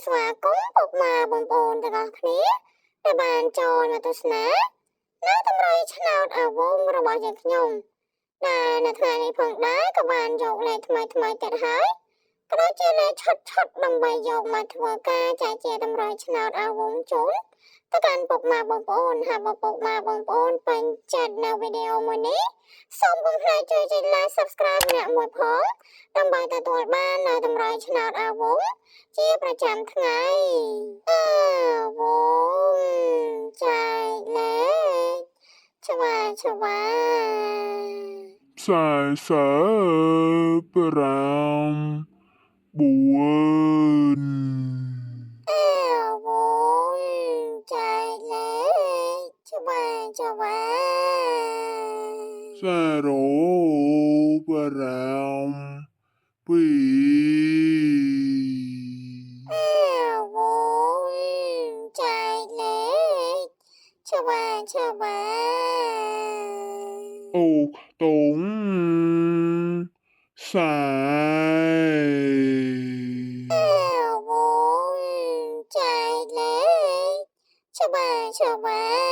ស្វាគមន៍ពុកម៉ែបងប្អូនទាំងអស់គ្នាដែលបានចូលមកទស្សនានៅតម្រុយឆ្នោតអាវងរបស់យើងខ្ញុំដែលនៅថ្ងៃនេះផងដែរក៏បានយកលេខថ្មីទៀតហើយក៏ដូចជាលេខឆុតដើម្បីយកមកធ្វើការចែកជាតម្រុយឆ្នោតអាវងជូនទៅកាន់ពុកម៉ែបងប្អូនហើយបើពុកម៉ែបងប្អូនពេញចិត្តនៅវីដេអូមួយនេះសូមកុំភ្លេចជួយចុច like subscribe ម្នាក់មួយផងដើម្បីទទួលបាននៅតម្រុយឆ្នោតអាវងជាប្រចាំថ្ងៃអាវងចែកលេខឆ្វាสายสาปรามบุญអាវងចែកលេខឆ្វាสายโรปรามปีអាវងចែកលេខឆ្វាอกตรงสาย អាវងចែកលេខឆ្វា